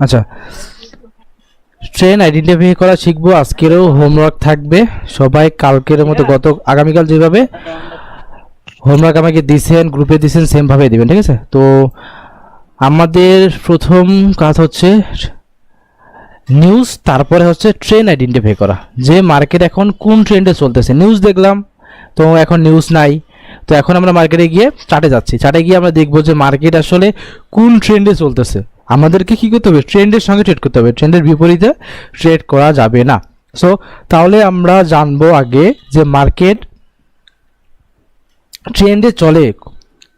আচ্ছা, train identify করা শিখবো। আজকেরও হোমওয়ার্ক থাকবে, সবাই কালকের মতো আগামীকাল যেভাবে হোমওয়ার্ক আমাকে দিছেন, গ্রুপে দিছেন, সেম ভাবে দিবেন, ঠিক আছে? তো আমাদের প্রথম কাজ হচ্ছে নিউজ, তারপরে হচ্ছে ট্রেন আইডেন্টিফাই করা, যে মার্কেট এখন কোন ট্রেন্ডে চলতেছে। নিউজ দেখলাম, তো এখন নিউজ নাই, তো এখন আমরা মার্কেটে গিয়ে চার্টে যাচ্ছি, চার্টে গিয়ে আমরা দেখবো যে মার্কেট আসলে কোন ট্রেন্ডে চলতেছে। আমাদেরকে কি করতে হবে? ট্রেন্ডের সঙ্গে ট্রেড করতে হবে, ট্রেন্ডের বিপরীতে ট্রেড করা যাবে না। সো তাহলে আমরা জানবো আগে যে মার্কেট ট্রেন্ডে চলে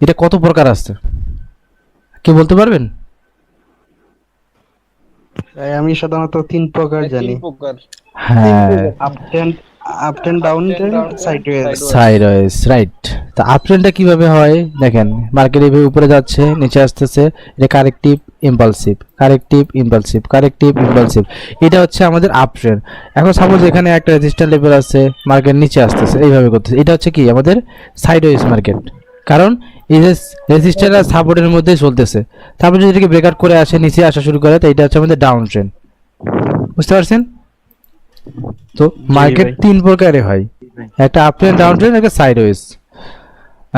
এটা কত প্রকার আছে, কে বলতে পারবেন? আমি সাধারণত 3 প্রকার জানি। হ্যাঁ, up trend, up trend, down trend, sideways. Sideways, right. তা আপ ট্রেন্ডটা কিভাবে হয় দেখেন, মার্কেট এভাবে উপরে যাচ্ছে, নিচে আসতেছে, এটা corrective impulsive, corrective impulsive, corrective impulsive, এটা হচ্ছে আমাদের আপ ট্রেন্ড। এখন সাপোজ এখানে একটা রেজিস্ট্যান্স লেভেল আছে, মার্কেট নিচে আসতেছে, এইভাবে করতেছে, এটা হচ্ছে কি আমাদের সাইডওয়েজ মার্কেট। কারণ এই যে রেজিস্ট্যান্স আর সাপোর্টের মধ্যে চলতেছে, তারপর যদি এটাকে ব্রেকআউট করে আসে, নিচে আসা শুরু করে, তো এটা হচ্ছে আমাদের ডাউন ট্রেন্ড। বুঝতে পারছেন? তো মার্কেট ভাই। 3 প্রকারে হয়, একটা আপ ট্রেন্ড, ডাউন ট্রেন্ড, একটা সাইডওয়েজ।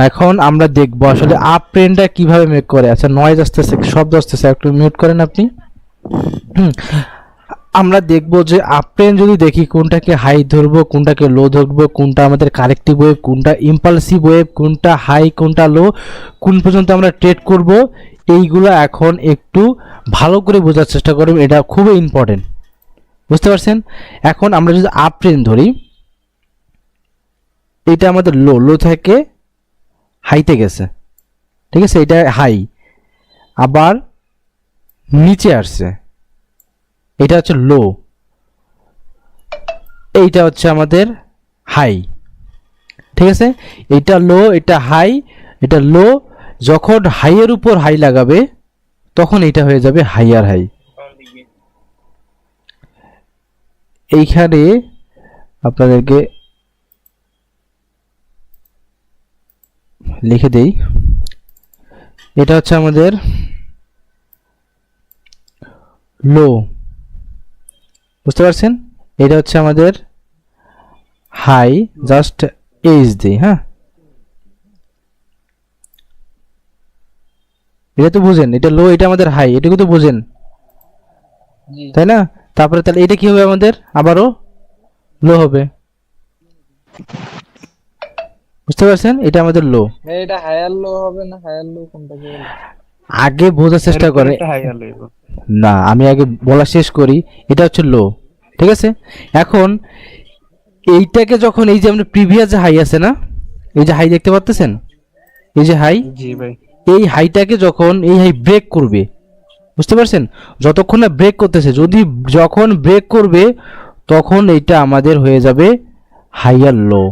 এখন আমরা দেখব আসলে আপ ট্রেন্ডটা কিভাবে মেক করে। আচ্ছা, নয়েজ আসতেছে, শব্দ আসতেছে, একটু মিউট করেন আপনি। আমরা দেখব যে আপ ট্রেন্ড যদি দেখি, কোনটাকে হাই ধরবো, কোনটাকে লো ধরবো, কোনটা আমাদের কারেক্টিভ ওয়েভ, কোনটা ইম্পালসিভ ওয়েভ, কোনটা হাই, কোনটা লো, কোন পর্যন্ত আমরা ট্রেড করব, এইগুলো এখন একটু ভালো করে বোঝার চেষ্টা করবেন, এটা খুবই ইম্পর্টেন্ট। বুঝতে পারছেন? এখন আমরা যদি আপ ট্রেন্ড ধরি, এটা আমাদের লো, লো থেকে হাইতে গেছে, ঠিক আছে, এটা হাই, আবার নিচে আসছে, এটা হচ্ছে লো, এইটা হচ্ছে আমাদের হাই, ঠিক আছে। এটা লো, এটা হাই, এটা লো, যখন হাইয়ের উপর হাই লাগাবে তখন এটা হয়ে যাবে হাইয়ার হাই। এইখানে আপনাদেরকে লিখে দেই, এটা হচ্ছে আমাদের লো, বুঝতে পারছেন? এটা হচ্ছে আমাদের হাই, জাস্ট এইচ দিই, হ্যাঁ, এটা তো বুঝেন, এটা লো, এটা আমাদের হাই, এটুকু তো বুঝেন, তাই না? তারপরে তাহলে এটা কি হবে আমাদের, আবারও লো হবে, বুঝতে পারছেন? এটা আমাদের লো। এটা হায়ার লো হবে না? হায়ার লো কোনটাকে বলে? আগে বোঝার চেষ্টা করে, হাই লইব। না আমি আগে বলা শেষ করি। এটা হচ্ছে লো, ঠিক আছে। এখন এইটাকে যখন, এই যে আমরা প্রিভিয়াস যে হাই আছে না, এই যে হাই দেখতে পাচ্ছেন, এই যে হাই, জি ভাই। এই হাইটাকে যখন এই হাই ব্রেক করবে, বুঝতে পারছেন? যতক্ষণ না ব্রেক করতেছে, যদি যখন ব্রেক করবে তখন এইটা আমাদের হয়ে যাবে হাইয়ার লো,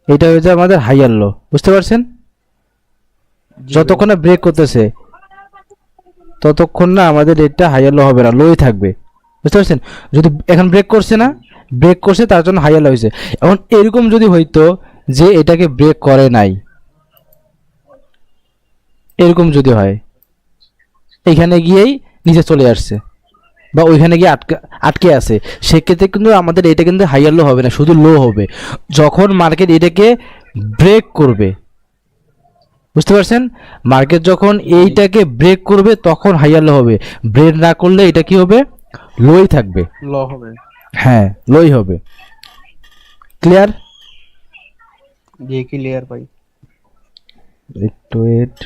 এটা হয়ে যাবে আমাদের হাইয়ার লো, বুঝতে পারছেন? যতক্ষণ না ব্রেক করতেছে ততক্ষণ না আমাদের এটা হাইয়ার লো হবে না, লোই থাকবে, বুঝতে পারছেন? যদি এখন ব্রেক করছে না, ব্রেক করছে তার জন্য হাইয়ার লো হয়েছে। এখন এরকম যদি হইতো যে এটাকে ব্রেক করে নাই, এরকম যদি হয়, এখানে গিয়েই নিচে চলে আসছে বা ওইখানে গিয়ে আটকে আছে, সেক্ষেত্রে কিন্তু আমাদের এটা কিন্তু হাইয়ার লো হবে না, শুধু লো হবে। যখন মার্কেট এটাকে ব্রেক করবে, বুঝতে পারছেন? মার্কেট যখন এইটাকে ব্রেক করবে তখন হাইয়ার লো হবে, ব্রেক না করলে এটা কি হবে, লোই থাকবে। লো হবে। হ্যাঁ, লোই হবে। ক্লিয়ার? জি ক্লিয়ার ভাই। একটু ওয়েট।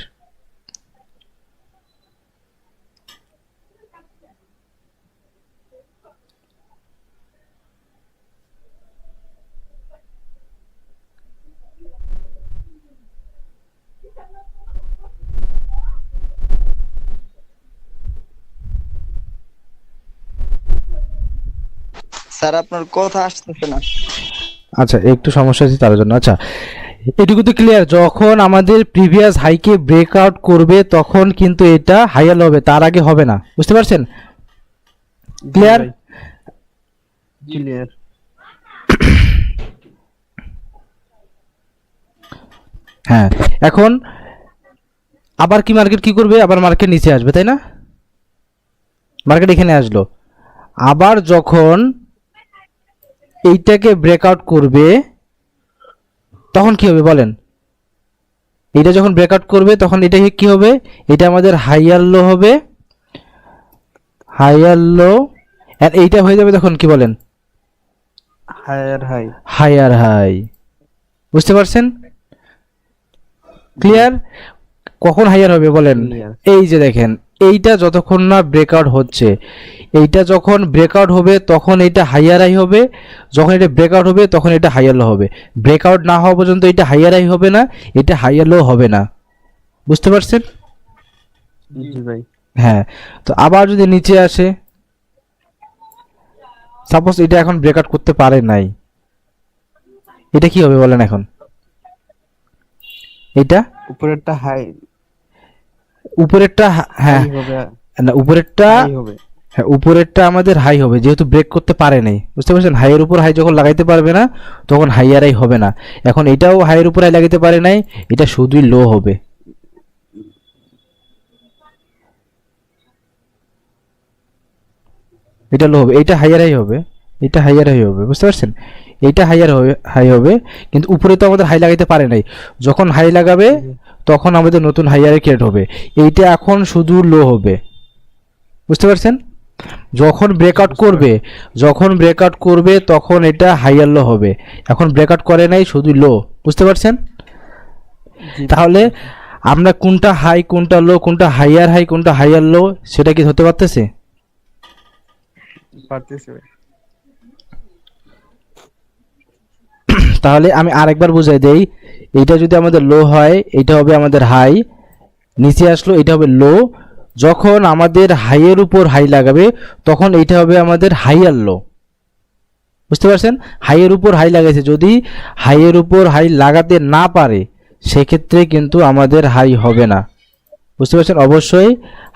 স্যার আপনার কথা আসতেছে না। আচ্ছা, একটু সমস্যা আছে তার জন্য। আচ্ছা, এটুকু তো ক্লিয়ার, যখন আমাদের প্রিভিয়াস হাইকে ব্রেকআউট করবে তখন কিন্তু এটা হাইয়ার হবে, তার আগে হবে না, বুঝতে পারছেন? ক্লিয়ার? ক্লিয়ার। হ্যাঁ। এখন আবার কি মার্কেট কি করবে, আবার মার্কেট নিচে আসবে, তাই না? মার্কেট এখানে আসলো, আবার যখন এইটাকে ব্রেকআউট করবে তখন কি হবে বলেন? এটা যখন ব্রেকআউট করবে তখন এটা কি হবে? এটা আমাদের হাইয়ার লো হবে, হাইয়ার লো, আর এইটা হয়ে যাবে তখন কি বলেন? Higher high. Higher high. বুঝতে পারছেন? ক্লিয়ার? কখন হাইয়ার হবে বলেন? Clear. এই যে দেখেন, এইটা যতক্ষণ না ব্রেকআউট হচ্ছে, এইটা যখন ব্রেকআউট হবে তখন এটা হাইয়ার হাই হবে, যখন এটা ব্রেকআউট হবে তখন এটা হাইয়ার লো হবে। ব্রেকআউট না হওয়া পর্যন্ত এটা হাইয়ার হাই হবে না, এটা হাইয়ার লো হবে না। বুঝতে পারছেন? জি ভাই। হ্যাঁ। তো আবার যদি নিচে আসে, সাপোজ এটা এখন ব্রেকআউট করতে পারে নাই, এটা কি হবে বলেন এখন? এটা উপরেরটা হাই উপরেরটা হ্যাঁ, হবে, না উপরেরটা, হাই হবে। হ্যাঁ উপরেরটা আমাদের হাই হবে যেহেতু ব্রেক করতে পারে নাই। বুঝতে পারছেন? হাইয়ের উপর হাই যখন লাগাইতে পারবে না তখন হাইয়ার হাই হবে না। এখন এটাও হাইয়ের উপর হাই লাগাইতে পারে নাই, এটা শুধুই লো হবে। এটা লো হবে, এটা হাইয়ার হাই হবে, এটা হাইয়ার হাই হবে। বুঝতে পারছেন? এটা হাইয়ার হবে, হাই হবে, কিন্তু উপরে তো আমাদের হাই লাগাইতে পারে নাই। যখন হাই লাগাবে তখন আমাদের নতুন হাইয়ারে ক্রিয়েট হবে। এইটা এখন শুধু লো হবে। বুঝতে পারছেন? যখন ব্রেকআউট করবে, যখন ব্রেকআউট করবে তখন এটা হাইয়ার লো হবে। এখন ব্রেকআউট করে নাই, শুধু লো। বুঝতে পারছেন? জি, তাহলে আমরা কোনটা হাই কোনটা লো, কোনটা হাইয়ার হাই কোনটা হাইয়ার লো সেটা কি ধরতে পারতেছে? পারতেছি ভাই। তাহলে আমি আরেকবার বুঝাই দেই, এইটা যদি আমাদের লো হয় এটা হবে আমাদের হাই, নিচে আসলো এটা হবে লো, যখন আমাদের হাইয়ের উপর হাই লাগাবে তখন এইটা হবে আমাদের হাইয়ার লো। বুঝতে পারছেন? হাইয়ের উপর হাই লাগাইছে, যদি হাইয়ের উপর হাই লাগাতে না পারে সেক্ষেত্রে কিন্তু আমাদের হাই হবে না। বুঝতে পারছেন? অবশ্যই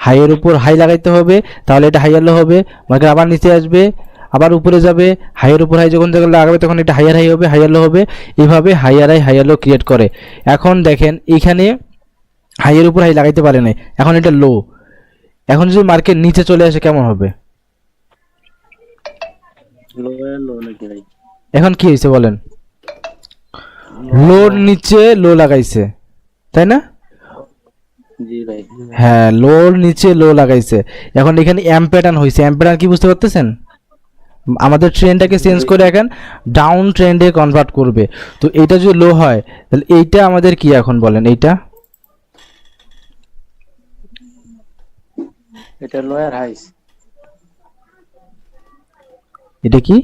হাইয়ের উপর হাই লাগাইতে হবে, তাহলে এটা হাইয়ার লো হবে। মার্কেট আবার নিচে আসবে, আবার উপরে যাবে, হাইয়ের উপর হাই যখন লাগাবে তখন এটা হাইয়ার হাই হবে, হাইয়ার লো হবে। এইভাবে higher high higher low create করে। এখন দেখেন এইখানে হাইয়ের উপর হাই লাগাইতে পারে নাই, এখন এটা লো। এখন যদি মার্কেট নিচে চলে আসে কেমন হবে? এখন কি হয়েছে বলেন? লোর নিচে লো লাগাইছে, তাই না? হ্যাঁ, লোর নিচে লো লাগাইছে। এখন এখানে এম প্যাটার্ন হয়েছে। এম প্যাটার্ন কি বুঝতে পারতেছেন? আমাদের ট্রেন্ডটাকে চেঞ্জ করে এখন ডাউন ট্রেন্ডে কনভার্ট করবে। তো এটা যদি লো হয় তাহলে এইটা আমাদের কি এখন বলেন? এইটা এটা লোয়ার হাইস, এটা কি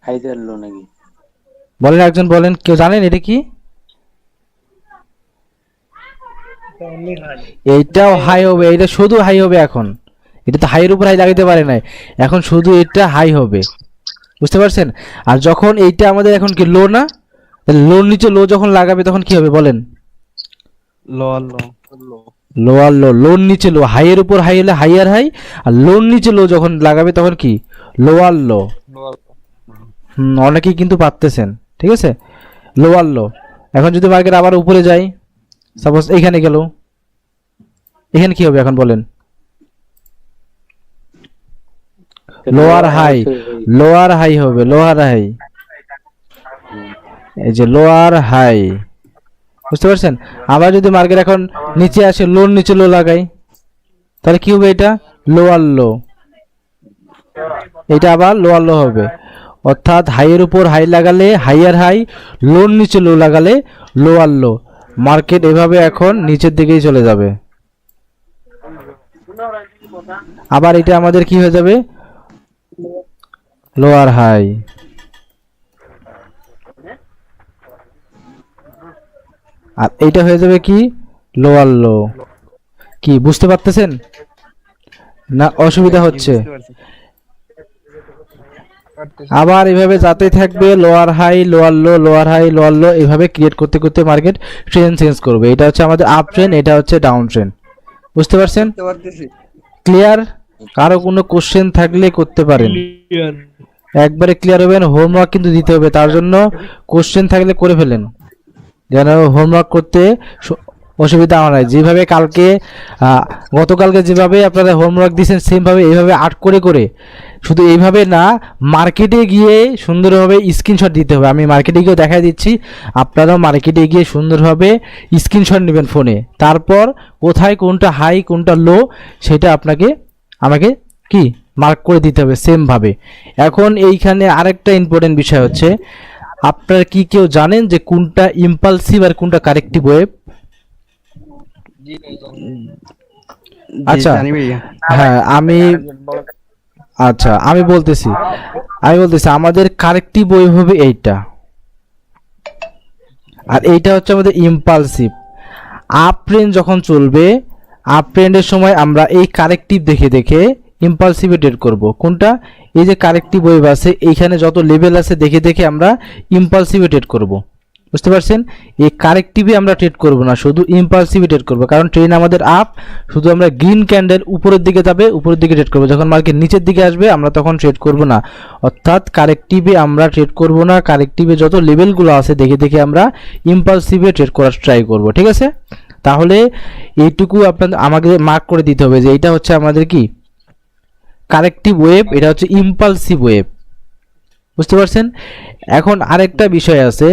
হাইজার লো নাকি? বলেন, একজন বলেন, কেউ জানেন এটা কি? এইটাও হাই হবে, এটা শুধু হাই হবে। এখন এটা তো হাইয়ের উপর হাই লাগাইতে পারে নাই, এখন শুধু এটা হাই হবে। বুঝতে পারছেন? আর যখন এইটা আমাদের এখন কি লো না, লোর নিচে লো যখন লাগাবে তখন কি হবে বলেন? Lower low. লোয়ার লো, লোর নিচে লো। হাইয়ের উপর হাই হলে হাইয়ার হাই, আর লোর নিচে লো যখন লাগাবে তখন কি লোয়ার লো। অনেকেই কিন্তু পারতেছেন, ঠিক আছে? লোয়ার লো। এখন যদি মার্কেট আবার উপরে যায়, সাপোজ এইখানে গেল, এখানে কি হবে এখন বলেন? লোয়ার হাই, লোয়ার হাই হবে, লোয়ার হাই। এই যে লোয়ার হাই। বুঝতে পারছেন? আবার যদি মার্কেট এখন নিচে আসে, লোর নিচে লো লাগাই, তাহলে কি হবে? এটা লোয়ার লো, এটা আবার লোয়ার লো হবে। অর্থাৎ হাইয়ের উপর হাই লাগালে হাইয়ার হাই, লোর নিচে লো লাগালে লোয়ার লো। মার্কেট এভাবে এখন নিচের দিকেই চলে যাবে। আবার এটা আমাদের কি হয়ে যাবে? Lower high. আর এইটা হয়ে যাবে কি? লোয়ার লো। কি বুঝতে পারতেছেন না? অসুবিধা হচ্ছে? বুঝতে পারছি। আবার এভাবে যাতে থাকবে, lower high lower low, lower high lower low, এভাবে ক্রিয়েট করতে করতে মার্কেট ট্রেন্ড চেঞ্জ করবে। এটা হচ্ছে আমাদের আপ ট্রেন্ড, এটা হচ্ছে ডাউন ট্রেন্ড। বুঝতে পারছেন? বুঝতে পারতেছি। ক্লিয়ার? কারো কোনো কোশ্চেন থাকলে করতে পারেন। একবারে ক্লিয়ার হবেন। হোমওয়ার্ক কিন্তু দিতে হবে, তার জন্য কোশ্চেন থাকলে করে ফেলেন, যেন হোমওয়ার্ক করতে অসুবিধা আমার নাই। যেভাবে কালকে গতকালকে যেভাবে আপনারা হোমওয়ার্ক দিয়েছেন সেমভাবে এইভাবে আর্ট করে করে, শুধু এইভাবে না, মার্কেটে গিয়ে সুন্দরভাবে স্ক্রিনশট দিতে হবে। আমি মার্কেটে গিয়ে দেখাই দিচ্ছি, আপনারাও মার্কেটে গিয়ে সুন্দরভাবে স্ক্রিনশট নেবেন ফোনে, তারপর কোথায় কোনটা হাই কোনটা লো সেটা আমাকে কি মার্ক করে দিতে হবে সেমভাবে। এখন এইখানে আরেকটা ইম্পর্টেন্ট বিষয় হচ্ছে, আপনারা কি কেউ জানেন যে কোনটা ইম্পালসিভ আর কোনটা কারেক্টিভ ওয়েভ? জি ভাই জানি। আচ্ছা, জানি ভাইয়া। হ্যাঁ আমি বলতেছি আমাদের কারেক্টিভ ওয়েভ হবে এইটা, আর এইটা হচ্ছে আমাদের ইম্পালসিভ। আপ ট্রেন্ড যখন চলবে, আপ ট্রেন্ডের সময় আমরা এই কারেক্টিভ দেখে দেখে ইম্পালসিভে ট্রেড করব। কোনটা? এই যে কারেক্টিভ ওয়েভ আছে, এইখানে যত লেভেল আছে দেখে দেখে আমরা ইম্পালসিভে ট্রেড করব। বুঝতে পারছেন? এই কারেক্টিভে আমরা ট্রেড করব না, শুধু ইম্পালসিভে ট্রেড করব, কারণ ট্রেন আমাদের আপ, শুধু আমরা গ্রিন ক্যান্ডেল উপরের দিকে যাবে উপরের দিকে ট্রেড করব, যখন মার্কেট নিচের দিকে আসবে আমরা তখন ট্রেড করব না। অর্থাৎ কারেক্টিভে আমরা ট্রেড করব না, কারেক্টিভে যত লেভেলগুলো আছে দেখে দেখে আমরা ইম্পালসিভে ট্রেড করার ট্রাই করব। ঠিক আছে? তাহলে এইটুকু আপনাদের আমাকে মার্ক করে দিতে হবে যে এটা হচ্ছে আমাদের কি কারেক্টিভ ওয়েভ, এটা হচ্ছে ইম্পালসিভ ওয়েভ। বুঝতে পারছেন? এখন আরেকটা বিষয় আছে,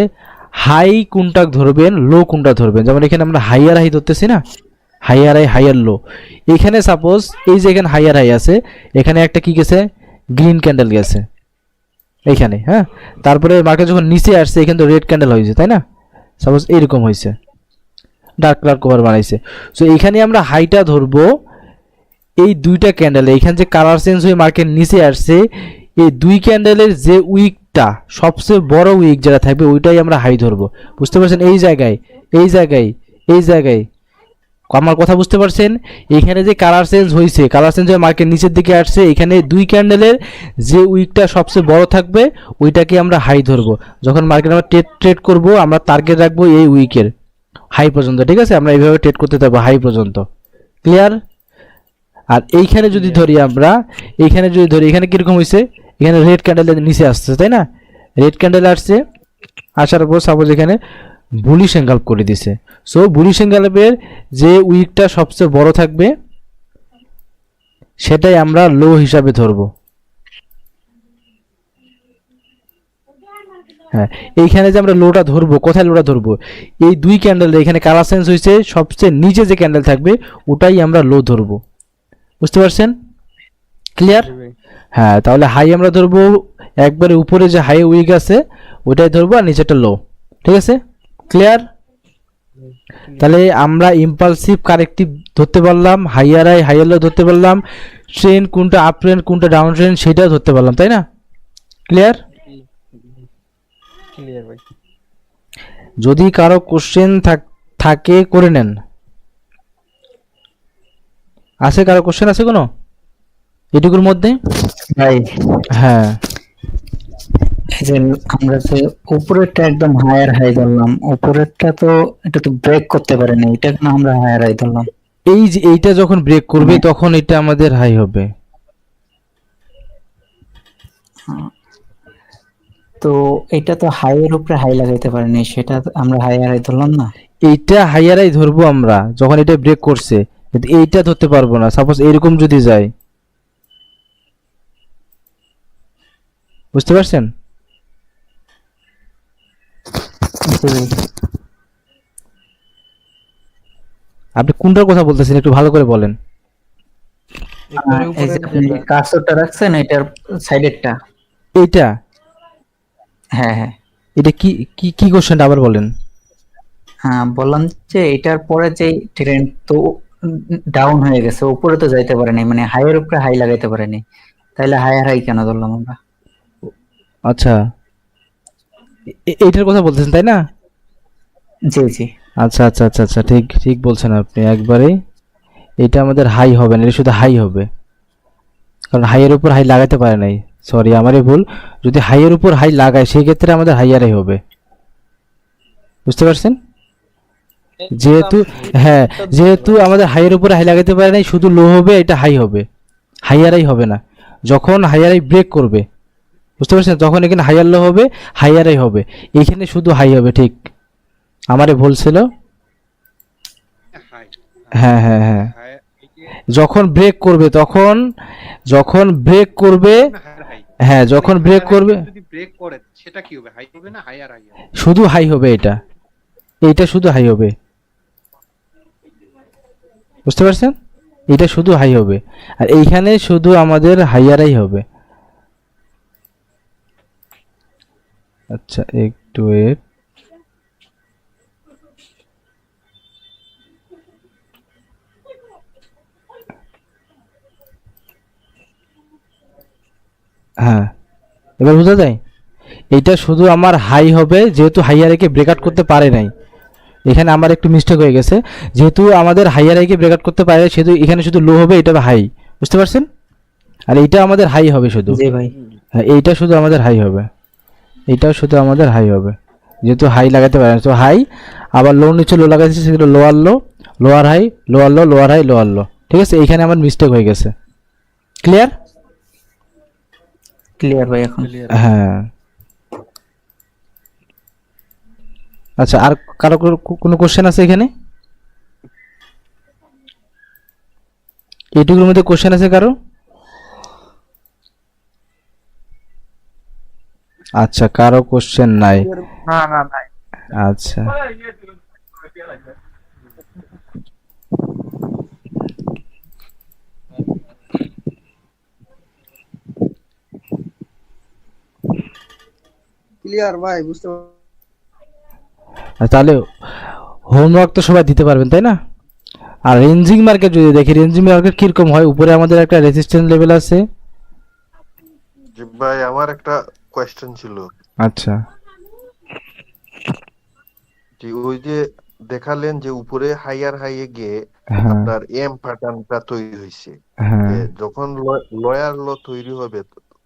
হাই কোনটা ধরবেন, লো কোনটা ধরবেন। যেমন এখানে আমরা হাইয়ার হাই ধরতেছি না, হাইয়ার হাই হাইয়ার লো। এখানে সাপোজ এই যে এখানে হাইয়ার হাই আছে, এখানে একটা কি গেছে, গ্রিন ক্যান্ডেল গেছে এইখানে, হ্যাঁ। তারপরে মার্কেট যখন নিচে আসছে এখানে তো রেড ক্যান্ডেল হয়েছে, তাই না? সাপোজ এইরকম হয়েছে, ডার্ক কালার কভার বানাইছে। সো এইখানে আমরা হাইটা ধরবো এই দুইটা ক্যান্ডেল, এইখানে যে কালার চেঞ্জ হয়ে মার্কেট নিচে আসছে, এই দুই ক্যান্ডেলের যে উইকটা সবচেয়ে বড় উইক যেটা থাকবে ওইটাই আমরা হাই ধরবো। বুঝতে পারছেন? এই জায়গায় আমার কথা বুঝতে পারছেন? এইখানে যে কালার চেঞ্জ হয়েছে, কালার চেঞ্জ হয়ে মার্কেট নিচের দিকে আসছে, এখানে দুই ক্যান্ডেলের যে উইকটা সবচেয়ে বড় থাকবে ওইটাকে আমরা হাই ধরবো। যখন মার্কেট আমরা ট্রেড করব, আমরা টার্গেট রাখবো এই উইকের হাই পর্যন্ত। ঠিক আছে? আমরা এইভাবে ট্রেড করতে থাকবো হাই পর্যন্ত। ক্লিয়ার? আর এইখানে যদি ধরি আমরা, এখানে কিরকম হয়েছে, এখানে রেড ক্যান্ডেলের নিচে আসছে, তাই না? রেড ক্যান্ডেল আসছে, আসার পর সাপোজ এখানে বুলিশ এনগালপ করে দিছে। সো বুলিশ এনগালপের যে উইকটা সবচেয়ে বড় থাকবে সেটাই আমরা লো হিসাবে ধরবো। হ্যাঁ, এইখানে যে আমরা লোটা ধরবো, কোথায় লোটা ধরবো, এই দুই ক্যান্ডেল এখানে কালার চেঞ্জ হয়েছে, সবচেয়ে নিচে যে ক্যান্ডেল থাকবে ওটাই আমরা লো ধরবো। বুঝতে পারছেন? ক্লিয়ার? হ্যাঁ, তাহলে হাই আমরা ধরবো একবারে উপরে যে হাই উইক আছে ওইটাই ধরবো, আর নিচেটা লো। ঠিক আছে? ক্লিয়ার? তাহলে আমরা ইম্পালসিভ কারেক্টিভ ধরতে পারলাম, হাইয়ার হাই হাইয়ার লো ধরতে পারলাম, ট্রেন কোনটা আপ ট্রেন কোনটা ডাউন ট্রেন সেটাও ধরতে পারলাম, তাই না? ক্লিয়ার? ক্লিয়ার ভাই। যদি কারো কোশ্চেন থাকে করে নেন। আছে কারো কোশ্চেন আছে কোনো এটুকুর মধ্যে? ভাই হ্যাঁ, এই যে আমরা যে উপরেরটা একদম হায়ার হাই ধরলাম, উপরেরটা তো এটা তো ব্রেক করতে পারে না, এটা কেন আমরা হায়ার হাই ধরলাম? এই যে এইটা যখন ব্রেক করবে তখন এটা আমাদের হাই হবে। তো এটা তো হাই এর উপরে হাই লাগাইতে পারেনি, সেটা আমরা হায়ার হাই ধরলাম না। এইটা হাইয়ারাই ধরবো আমরা যখন এটা ব্রেক করছে, কিন্তু এইটা ধরতে পারবো না। সাপোজ এরকম যদি যায়, বুঝতে পারছেন? আপনি কোনটার কথা বলতেছেন একটু ভালো করে বলেন। এই যে আপনি কার্সরটা রাখছেন এটার সাইডেরটা, এইটা? হ্যাঁ হ্যাঁ এটা কি কি কি কোশ্চেনটা আবার বলেন। হ্যাঁ, বললাম যে এটার পরে যে ট্রেন্ড তো ডাউন হয়ে গেছে, উপরে তো যাইতে পারেনি, মানে হাইয়ের উপরে হাই লাগাইতে পারেনি, তাহলে হায়ার হাই কেন ধরলাম আমরা? আচ্ছা, এইটার কথা বলতেছেন তাই না? জি জি। আচ্ছা আচ্ছা আচ্ছা আচ্ছা, ঠিক ঠিক বলছেন আপনি একবারে। এটা আমাদের হাই হবে না, এটা শুধু হাই হবে, কারণ হাইয়ের উপর হাই লাগাতে পারে নাই। সরি, আমারই ভুল। যদি হাইয়ের উপর হাই লাগায় সেই ক্ষেত্রে আমাদের হাইয়ারই হবে। বুঝতে পারছেন? যেহেতু আমাদের হাইয়ের উপর হাই লাগাতে পারে নাই, শুধু লো হবে, এটা হাই হবে, হাইয়ারাই হবে না। যখন হাইয়ারাই ব্রেক করবে, বুঝতে পারছেন, যখন এখানে হাইয়ার লো হবে হাইয়ারাই হবে, এখানে শুধু হাই হবে। ঠিক, আমারই ভুল ছিল। হাই হ্যাঁ হ্যাঁ হ্যাঁ, হাই যখন ব্রেক করবে যখন ব্রেক করবে, হায়ার হাই হ্যাঁ যখন ব্রেক করবে যদি ব্রেক করে সেটা কি হবে? হাই হবে না হায়ার হাই হবে? শুধু হাই হবে, এইটা শুধু হাই হবে, বুঝতে পারছেন? এটা শুধু হাই হবে, আর এইখানে শুধু আমাদের হাইয়ারাই হবে। আচ্ছা একটু ওয়েট, হ্যাঁ এবার বোঝা যায়। এইটা শুধু আমার হাই হবে, যেহেতু হাইয়ারকে ব্রেকআউট করতে পারে নাই, এখানে আমার একটু মিস্টেক হয়ে গেছে, যেহেতু আমাদের হাইয়ারকে ব্রেকআউট করতে পারে সেহেতু এখানে শুধু লো হবে, এটা হাই, বুঝতে পারছেন? আর এইটা আমাদের হাই হবে শুধু, জি ভাই। হ্যাঁ এইটা শুধু আমাদের হাই হবে, এইটাও শুধু আমাদের হাই হবে, যেহেতু হাই লাগাতে পারে না, তো হাই আবার লো নিচে লো লাগাইছে, সেগুলো lower low, lower high, lower low, lower high, lower low, ঠিক আছে? এইখানে আমার মিস্টেক হয়ে গেছে। ক্লিয়ার? ক্লিয়ার ভাই এখন। হ্যাঁ। আচ্ছা, আর কারো কোনো কোশ্চেন আছে এখানে? এইটুকুর মধ্যে কোশ্চেন আছে কারো? আচ্ছা, কারো কোশ্চেন নাই। না না নাই। আচ্ছা, ক্লিয়ার ভাই, বুঝতে তাহলে হোমওয়ার্ক তো সবাই দিতে পারবেন, তাই না? আর রেঞ্জিং মার্কেট যদি দেখি, রেঞ্জিং মার্কেট কিরকম হয়, উপরে আমাদের একটা রেজিস্ট্যান্স লেভেল আছে। জি ভাই, আমার একটা কোয়েশ্চেন ছিল। আচ্ছা, যে ওই যে দেখালেন যে উপরে হাইয়ার হাইয়ে গিয়ে হ্যাঁ আপনার এম প্যাটার্নটা তৈরি হয়েছে, হ্যাঁ যখন লয়ার ল তৈরি হবে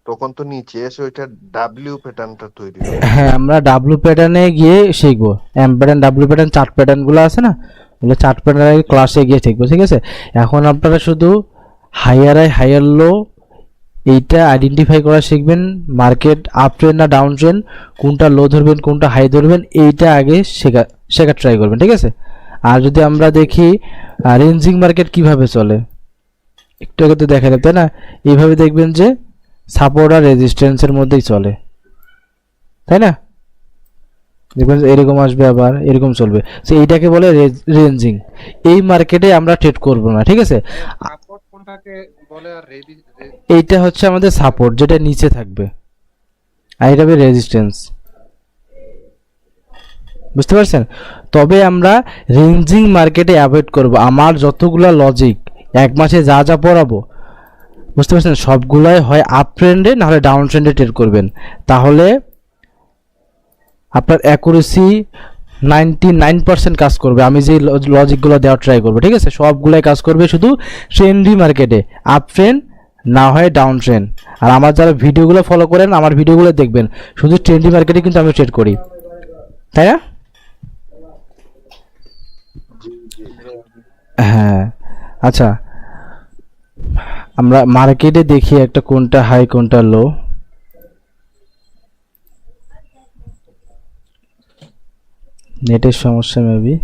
তখন তো নিচে এসে ওইটা ডাব্লিউ প্যাটার্নটা তৈরি হবে। হ্যাঁ, আমরা ডাব্লু প্যাটার্নে গিয়ে শিখবো। M pattern, W pattern, chart pattern গুলো আছে না, ওগুলো চার্ট প্যাটার্নের ক্লাসে গিয়ে শিখবো, ঠিক আছে? এখন আপনারা শুধু হাইয়ার হাই, হাইয়ার লো এইটা আইডেন্টিফাই করা শিখবেন। মার্কেট আপ ট্রেন্ড না ডাউন ট্রেন্ড, কোনটা লো ধরবেন কোনটা হাই ধরবেন, এইটা আগে শেখার ট্রাই করবেন, ঠিক আছে? আর যদি আমরা দেখি রেঞ্জিং মার্কেট কিভাবে চলে, একটু আগে তো দেখালাম, তাই না? এইভাবে দেখবেন যে সাপোর্ট আর রেজিস্ট্যান্সের মধ্যেই চলে, তাই না? দেখবেন এরকম আসবে, আবার এরকম চলবে, তো এইটাকে বলে রেঞ্জিং। এই মার্কেটে আমরা ট্রেড করব না, ঠিক আছে? সাপোর্ট কোনটাকে বলে আর এইটা হচ্ছে আমাদের সাপোর্ট, যেটা নিচে থাকবে, আর এটা হবে রেজিস্ট্যান্স, বুঝতে পারছেন? তবে আমরা রেঞ্জিং মার্কেটে অ্যাভয়েড করব। আমার যতগুলা লজিক এক মাসে যা যা পড়াবো, বুঝতে পারছেন, সবগুলাই হয় আপ ট্রেন্ডে না হলে ডাউন ট্রেন্ডে ট্রেড করবেন, তাহলে আপনার অ্যাকুরেসি 99% কাজ করবে। আমি যে লজিকগুলো দেওয়ার ট্রাই করবো, ঠিক আছে? সবগুলাই কাজ করবে শুধু ট্রেন্ডি মার্কেটে, আপ ট্রেন্ড না হয় ডাউন ট্রেন্ড। আর আমার যারা ভিডিওগুলো ফলো করেন, আমার ভিডিওগুলো দেখবেন, শুধু ট্রেন্ডি মার্কেটে কিন্তু আমি ট্রেড করি, তাই না? হ্যাঁ। আচ্ছা, আমরা মার্কেটে দেখি একটা কোনটা হাই কোনটা লো। নেটের সমস্যা মেবি।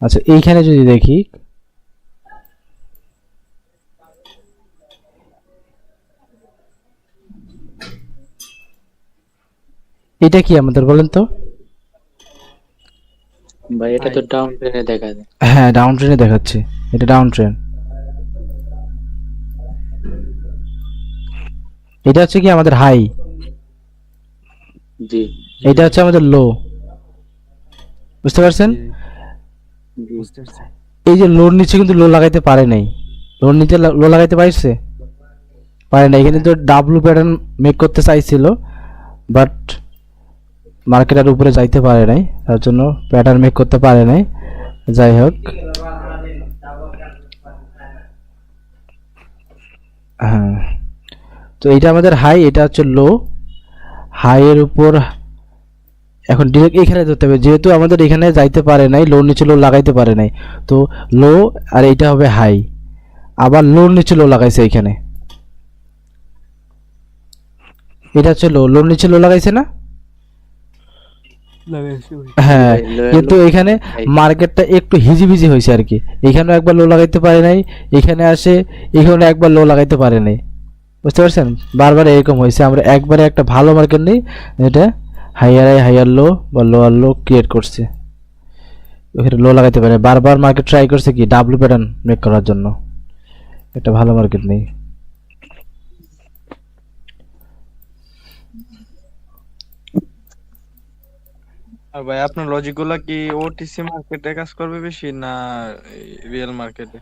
আচ্ছা, এইখানে যদি দেখি, এটা কি আমাদের বলেন তো? ভাই এটা তো ডাউন ট্রেনে দেখা যায়। হ্যাঁ, ডাউন ট্রেনে দেখাচ্ছে, এটা ডাউন ট্রেন। এটা হচ্ছে কি আমাদের হাই, জি এটা হচ্ছে আমাদের লো, বুঝতে পারছেন? জি এই যে লোর নিচে কিন্তু লো লাগাইতে পারে নাই, লোর নিচে লো লাগাইতে পারছে, পারে না। এখানে তো ডাব্লু প্যাটার্ন মেক করতে চাইছিল, বাট মার্কেট আর উপরে যাইতে পারে নাই, তার জন্য প্যাটার্ন মেক করতে পারে নাই। যাই হোক, হ্যাঁ, তো এটা আমাদের হাই, এটা হচ্ছে লো। হাইয়ের উপর এখন ডিরেক্ট এখানে ধরতে হবে, যেহেতু আমাদের এখানে যাইতে পারে নাই, লো নিচে লো লাগাইতে পারে নাই, তো লো আর এইটা হবে হাই। আবার লোর নিচে লো লাগাইছে এইখানে, এটা হচ্ছে লো, লোর নিচে লো লাগাইছে না? হ্যাঁ, কিন্তু এখানে মার্কেটটা একটু হিজিবিজি হয়েছে আর কি। এখানেও একবার লো লাগাইতে পারে নাই, এখানে আসে এখানে একবার লো লাগাইতে পারে নাই, বুঝতে পারছেন? বারবার এরকম হয়েছে। আমরা একবারে একটা ভালো মার্কেট নেই, এটা হাইয়ার হাই হাইয়ার লো বা লোয়ার লো ক্রিয়েট করছে, ওখানে লো লাগাইতে পারে। বারবার মার্কেট ট্রাই করছে কি ডাব্লিউ প্যাটার্ন মেক করার জন্য, একটা ভালো মার্কেট নেই। আর ভাই আপনার লজিক গুলা কি ওটিসি মার্কেটে কাজ করবে বেশি না রিয়েল মার্কেটে?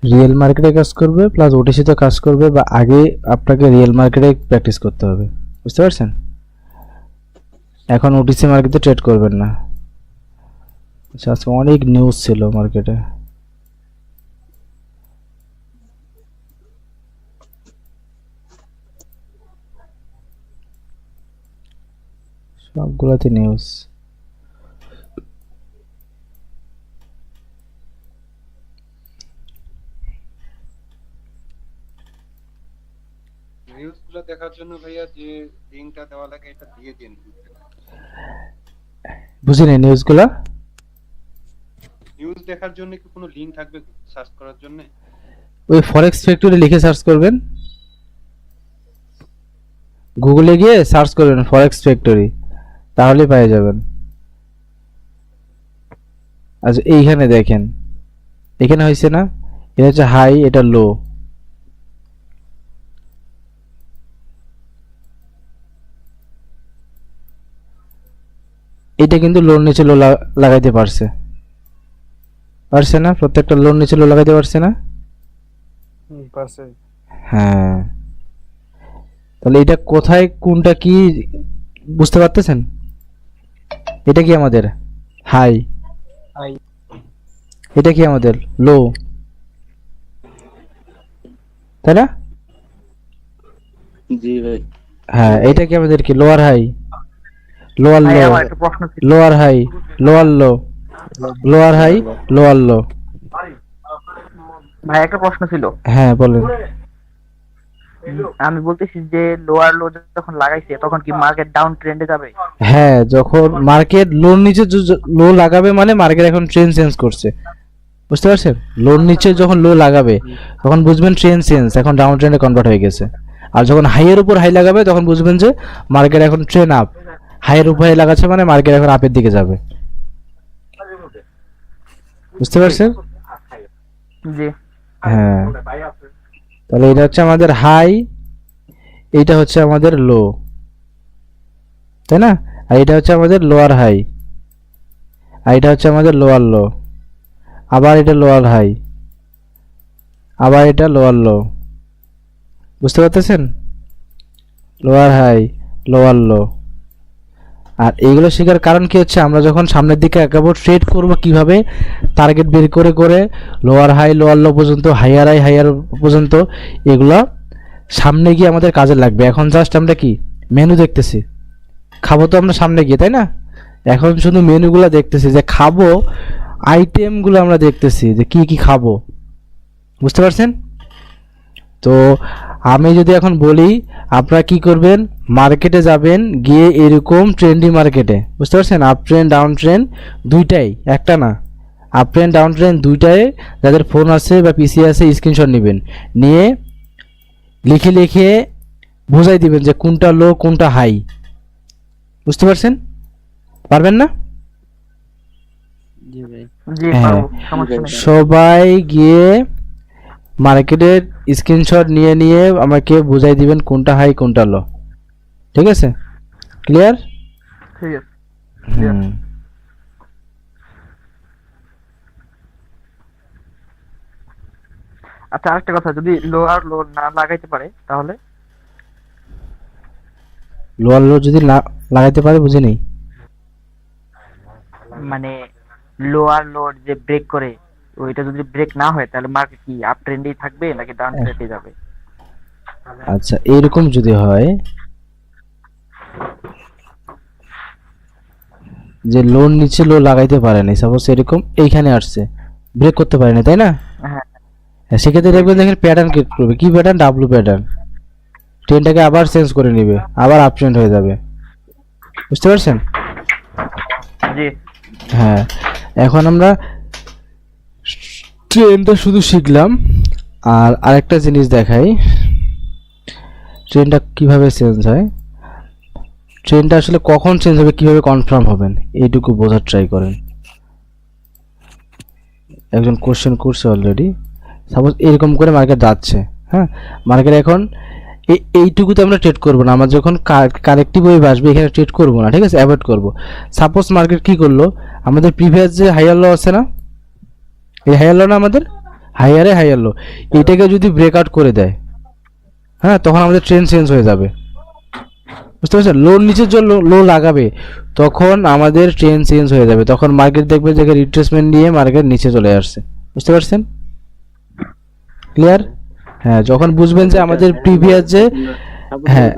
রিয়েল মার্কেটে কাজ করবে প্লাস ওটিসিতে কাজ করবে, বা আগে আপনাকে রিয়েল মার্কেটে প্র্যাকটিস করতে হবে, বুঝতে পারছেন? এখন ওটিসি মার্কেটে ট্রেড করবেন না। আচ্ছা, আজকে অনেক নিউজ ছিল মার্কেটে। সবগুলোতে নিউজ। নিউজ গুলো দেখার জন্য ভাইয়া যে লিঙ্কটা দেওয়া লাগে এটা দিয়ে দিন। বুঝিনি নিউজগুলা? নিউজ দেখার জন্য কি কোনো লিঙ্ক থাকবে সার্চ করার জন্য? ওই ফরেক্স ফ্যাক্টরি লিখে সার্চ করবেন, গুগলে গিয়ে সার্চ করবেন ফরেক্স ফ্যাক্টরি, তাহলে পেয়ে যাবেন। আচ্ছা, এইখানে দেখেন, এখানে হয়েছে না, এটা হচ্ছে হাই, এটা লো। এটা কিন্তু লোর নিচে লো লাগাইতে পারছে, পারছে না? প্রত্যেকটা লোর নিচে লো লাগাইতে পারছে না? পারছে। হ্যাঁ, তাহলে এটা কোথায় কোনটা কি বুঝতে পারতেছেন? এটা কি আমাদের হাই, হাই। এটা কি আমাদের লো, তাই না? জি ভাই। হ্যাঁ, এটা কি আমাদের কি lower high, lower low, lower high, lower low, lower high, lower low. ভাই একটা প্রশ্ন ছিল। হ্যাঁ বলেন। আমি বলতেছি যে লোয়ার লো যখন লাগাইছে তখন কি মার্কেট ডাউন ট্রেন্ডে যাবে? হ্যাঁ, যখন মার্কেট লোর নিচে লো লাগাবে মানে মার্কেট এখন ট্রেন্ড চেঞ্জ করছে, বুঝতে পারছেন? লোর নিচে যখন লো লাগাবে তখন বুঝবেন ট্রেন্ড চেঞ্জ, এখন ডাউন ট্রেন্ডে কনভার্ট হয়ে গেছে। আর যখন হাইয়ের উপর হাই লাগাবে তখন বুঝবেন যে মার্কেট এখন ট্রেন্ড আপ, হাইয়ের উপর হাই লাগাচ্ছে মানে মার্কেট এখন আপের দিকে যাবে, বুঝতে পারছেন? জি। হ্যাঁ, তাহলে এটা হচ্ছে আমাদের হাই, এইটা হচ্ছে আমাদের লো, তাই না? আর এটা হচ্ছে আমাদের লোয়ার হাই, আর এটা হচ্ছে আমাদের লোয়ার লো, আবার এটা লোয়ার হাই, আবার এটা লোয়ার লো, বুঝতে পারতেছেন? Lower high, lower low. আর এইগুলো শেখার কারণ কি হচ্ছে, আমরা যখন সামনের দিকে একাবো ট্রেড করব কিভাবে টার্গেট বের করে করে লোয়ার হাই লোয়ার লো পর্যন্ত, হাইয়ার হাই হাইয়ার পর্যন্ত, এগুলো সামনে গিয়ে আমাদের কাজে লাগবে। এখন জাস্ট আমরা কি মেনু দেখতেছি, খাবো তো আমরা সামনে গিয়ে, তাই না? এখন শুধু মেনুগুলো দেখতেছি, যে খাবো আইটেমগুলো আমরা দেখতেছি যে কি কি খাবো, বুঝতে পারছেন? তো আমি যদি এখন বলি আপনারা কি করবেন, মার্কেটে যাবেন, গিয়ে এরকম ট্রেন্ডি মার্কেটে, বুঝতে পারছেন? আপ ট্রেন্ড ডাউন ট্রেন্ড দুইটাই, একটা না, আপ ট্রেন্ড ডাউন ট্রেন্ড দুইটাই। যাদের ফোন আছে বা পিসি আছে স্ক্রিনশট নেবেন, নিয়ে লিখে লিখে বোঝাই দিবেন যে কোনটা লো কোনটা হাই, বুঝতে পারছেন? পারবেন না? জি ভাই। জি হ্যাঁ, পারবো, সমস্যা নেই। সবাই গিয়ে মার্কেটের স্ক্রিনশট নিয়ে নিয়ে আমাকে বুঝাই দিবেন কোনটা হাই কোনটা লো, ঠিক আছে? ক্লিয়ার? ঠিক আছে। হুম। আচ্ছা আরেকটা কথা, যদি লোয়ার লো না লাগাইতে পারে তাহলে? লোয়ার লো যদি লাগাইতে পারে, বুঝে নেই। মানে লোয়ার লোড যে ব্রেক করে, ওইটা যদি ব্রেক না হয় তাহলে মার্কেট কি আপ ট্রেন্ডেই থাকবে নাকি ডাউন ট্রেন্ডে যাবে? আচ্ছা, এইরকম যদি হয় যে লোন নিচে লো লাগাইতে পারে নাই, সাপোজ এরকম এইখানে আসছে, ব্রেক করতে পারে না, তাই না? হ্যাঁ সেক্ষেত্রে দেখবেন দেখেন প্যাটার্ন ক্রিয়েট করবে, কি প্যাটার্ন? W pattern. ট্রেনটাকে আবার চেঞ্জ করে নিবে, আবার আপ ট্রেন্ড হয়ে যাবে। বুঝতে পারছেন? জি হ্যাঁ, এখন আমরা ট্রেনটা শুধু শিখলাম, আর আরেকটা জিনিস দেখাই, ট্রেনটা কিভাবে চেঞ্জ হয়। ট্রেনটা আসলে কখন চেঞ্জ হবে, কিভাবে কনফার্ম হবেন, এইটুকু বোঝার ট্রাই করেন। একজন কোশ্চেন করছে অলরেডি, সাপোজ এরকম করে মার্কেট যাচ্ছে, হ্যাঁ, মার্কেট এখন এইটুকুতে আমরা ট্রেড করবো না, আমরা যখন কারেক্টিভ ওয়েভ আসবে এখানে ট্রেড করবো না, ঠিক আছে, অ্যাভয়েড করবো। সাপোজ মার্কেট কি করলো, আমাদের প্রিভিয়াস যে হাইয়ার লো আছে না, এই হাইয়ার লো না আমাদের, হাইয়ার লো, এটাকে যদি ব্রেকআউট করে দেয়, হ্যাঁ, তখন আমাদের ট্রেন্ড চেঞ্জ হয়ে যাবে। বুঝতে পারছেন? লোর নিচের জন্য লো লাগাবে, তখন আমাদের ট্রেন্ড চেঞ্জ হয়ে যাবে, তখন মার্কেট দেখবে যে রিট্রেসমেন্ট নিয়ে মার্কেট নিচে চলে আসছে। বুঝতে পারছেন? ক্লিয়ার? হ্যাঁ, যখন বুঝবেন যে আমাদের প্রিভিয়াস যে, হ্যাঁ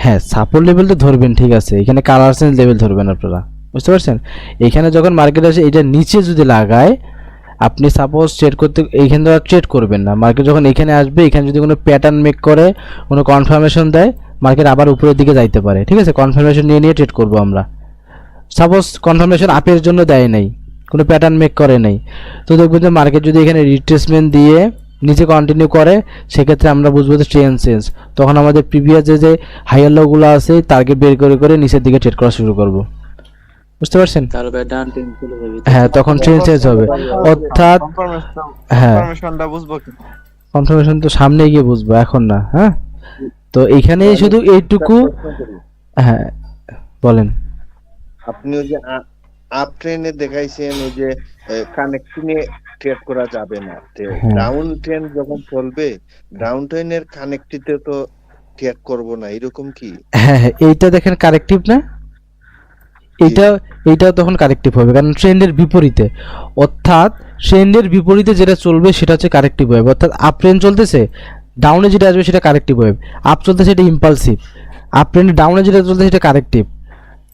হ্যাঁ সাপোর্ট লেভেল তো ধরবেন, ঠিক আছে, এখানে কালার চেঞ্জ লেভেল ধরবেন আপনারা। বুঝতে পারছেন? এখানে যখন মার্কেট আসে এটা নিচে যদি লাগায়, আপনি সাপোজ ট্রেড করতে এইখানে তো আর ট্রেড করবেন না, মার্কেট যখন এখানে আসবে, এখানে যদি কোনো প্যাটার্ন মেক করে, কোনো কনফার্মেশন দেয়, মার্কেট আবার উপরের দিকে যাইতে পারে, ঠিক আছে, কনফার্মেশন নিয়ে ট্রেড করবো আমরা। সাপোজ কনফার্মেশন আপের জন্য দেয় নাই, কোনো প্যাটার্ন মেক করে নাই, তো দেখবেন যে মার্কেট যদি এখানে রিট্রেসমেন্ট দিয়ে নিচে কন্টিনিউ করে, সেক্ষেত্রে আমরা বুঝবো যে ট্রেন্ড চেঞ্জ, তখন আমাদের প্রিভিয়াস যে হাইয়ার লোগুলো আছে টার্গেট বের করে করে নিচের দিকে ট্রেড করা শুরু করব। বুঝতে পারছেন? হ্যাঁ, তখন ট্রেন্ড চেঞ্জ হবে, অর্থাৎ হ্যাঁ, কনফার্মেশনটা বুঝবো কি? কনফার্মেশন তো সামনে গিয়ে বুঝবো, এখন না। হ্যাঁ, তো এইখানে শুধু এইটুকু। হ্যাঁ বলেন। আপনি ওই যে আপ ট্রেনে দেখাইছেন ওই যে কানেক্টিংয়ে ট্রেড করা যাবে না, ডাউন ট্রেন যখন চলবে ডাউন ট্রেনের কানেক্টিতে তো ট্রেড করব না, এরকম কি? হ্যাঁ হ্যাঁ, এইটা দেখেন কারেক্টিভ না, এইটাও তখন কারেক্টিভ হবে, কারণ ট্রেন্ডের বিপরীতে, অর্থাৎ ট্রেন্ডের বিপরীতে যেটা চলবে সেটা হচ্ছে কারেক্টিভ ওয়েভ। অর্থাৎ আপ ট্রেন্ড চলতেছে, ডাউনে যেটা আসবে সেটা কারেক্টিভ ওয়েভ, আপ চলতেছে এটা ইম্পালসিভ, আপ ট্রেন্ডে ডাউনে যেটা চলতেছে সেটা কারেক্টিভ,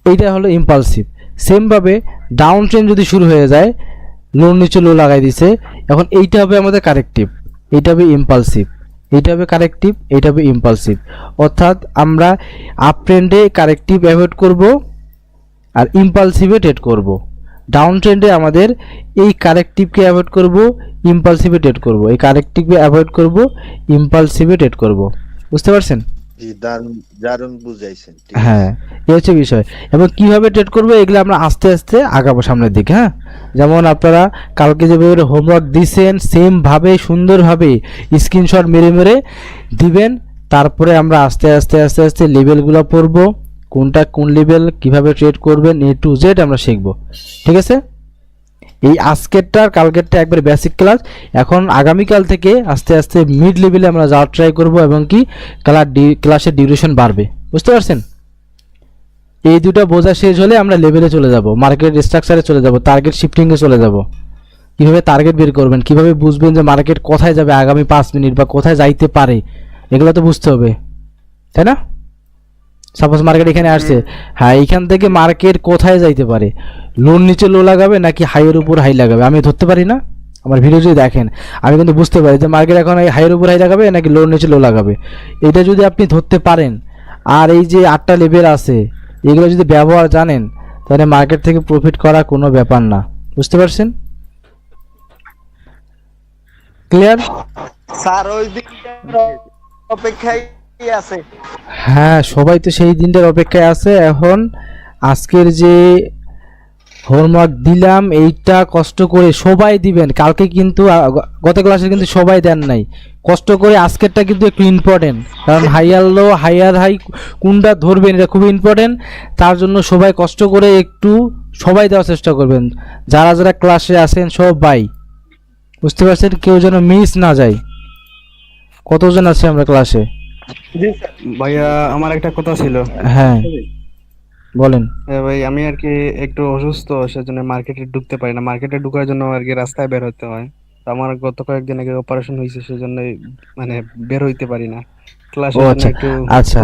এইটা হলো ইম্পালসিভ। সেমভাবে ডাউন ট্রেন্ড যদি শুরু হয়ে যায়, লোর নিচে লো লাগাই দিছে, এখন এইটা হবে আমাদের কারেক্টিভ, এইটা হবে ইম্পালসিভ, এইটা হবে কারেক্টিভ, এইটা হবে ইম্পালসিভ। অর্থাৎ আমরা আপ ট্রেন্ডে কারেক্টিভ অ্যাভয়েড করব আর ইম্পালসিভে ট্রেড করব, ডাউন ট্রেন্ডে আমাদের এই কারেক্টিভকে অ্যাভয়েড করব, ইম্পালসিভে ট্রেড করব, এই কারেক্টিভকে অ্যাভয়েড করব, ইম্পালসিভে ট্রেড করব। বুঝতে পারছেন? জি, দারুণ বুঝাইছেন। হ্যাঁ, এই হচ্ছে বিষয়। এবং কিভাবে ট্রেড করবো এগুলো আমরা আস্তে আস্তে আগাবো সামনের দিকে। হ্যাঁ, যেমন আপনারা কালকে যেভাবে হোমওয়ার্ক দিয়েছেন সেম ভাবে সুন্দরভাবে স্ক্রিনশট মেরে মেরে দিবেন, তারপরে আমরা আস্তে আস্তে আস্তে আস্তে লেভেলগুলো পড়বো, কোনটা কোন লেভেল, কিভাবে ট্রেড করবেন, A to Z আমরা শিখবো। ঠিক আছে? এই আজকেরটা আর কালকেরটা একবার বেসিক ক্লাস, এখন আগামীকাল থেকে আস্তে আস্তে মিড লেভেলে আমরা যাওয়ার ট্রাই করব এবং কি ক্লাসের ডিউরেশন বাড়বে। বুঝতে পারছেন? এই দুটো বোঝা শেষ হলে আমরা লেভেলে চলে যাব, মার্কেট স্ট্রাকচারে চলে যাব, টার্গেট শিফটিংয়ে চলে যাব। কিভাবে টার্গেট বের করবেন, কিভাবে বুঝবেন যে মার্কেট কোথায় যাবে আগামী 5 মিনিট বা কোথায় যাইতে পারে, এগুলো তো বুঝতে হবে, তাই না? সাপোজ মার্কেট এখানে আসছে, হ্যাঁ, এখান থেকে মার্কেট কোথায় যাইতে পারে, লোর নিচে লো লাগাবে নাকি হাইয়ের উপর হাই লাগাবে, আমি ধরতে পারি না? আমার ভিডিও যদি দেখেন আমি কিন্তু বুঝতে পারি যে মার্কেট এখন হাইয়ের উপর হাই লাগাবে নাকি লোর নিচে লো লাগাবে। এটা যদি আপনি ধরতে পারেন আর এই যে 8টা লেভেল আছে এগুলো যদি ব্যবহার জানেন, তাহলে মার্কেট থেকে প্রফিট করা কোনো ব্যাপার না। বুঝতে পারছেন? ক্লিয়ার? স্যার ওই দিকটার অপেক্ষায় আছে। হ্যাঁ, সবাই তো সেই দিনটার অপেক্ষায় আছে। এখন আজকের যে হোমওয়ার্ক দিলাম এইটা কষ্ট করে সবাই দিবেন, কালকে কিন্তু গত ক্লাসে কিন্তু সবাই দেন নাই, কষ্ট করে আজকেরটা কিন্তু একটু ইম্পর্টেন্ট, কারণ হাইয়ার লো হাইয়ার হাই কোনটা ধরবেন এটা খুব ইম্পর্টেন্ট, তার জন্য সবাই কষ্ট করে একটু সবাই দেওয়ার চেষ্টা করবেন, যারা যারা ক্লাসে আছেন সবাই। বুঝতে পারছেন? কেউ যেন মিস না যায়। কতজন আছে আমরা ক্লাসে? ভাইয়া আমার একটা কথা ছিল। হ্যাঁ বলেন। ভাই আমি আর কি একটু অসুস্থ, সেজন্য মার্কেটে ঢুকতে পারি না, মার্কেটে ঢোকার জন্য আর কি রাস্তায় বের হতে হয়। তো আমার গত কয়েকদিন আগে অপারেশন হয়েছে, সেজন্য মানে বের হইতে পারি না ক্লাসে। আচ্ছা,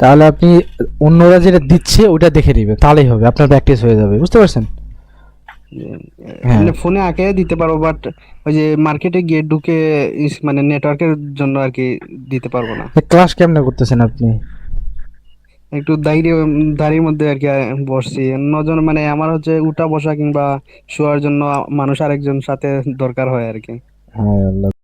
তাহলে আপনি অন্যরা যেটা দিচ্ছে ওটা দেখে নেবেন, তাহলেই হবে, আপনার প্র্যাকটিস হয়ে যাবে। বুঝতে পারছেন? হ্যাঁ। মানে ফোনে আঁকে দিতে পারবো, বাট ওই যে মার্কেটে গিয়ে ঢুকে মানে নেটওয়ার্কের জন্য আর কি দিতে পারবো না। ক্লাস কেমনে করতেছেন আপনি? একটু দাঁড়ির মধ্যে আর কি বসছি, নজন মানে আমার হচ্ছে উঠা বসা কিংবা শোয়ার জন্য মানুষ আরেকজন সাথে দরকার হয় আর কি। হ্যাঁ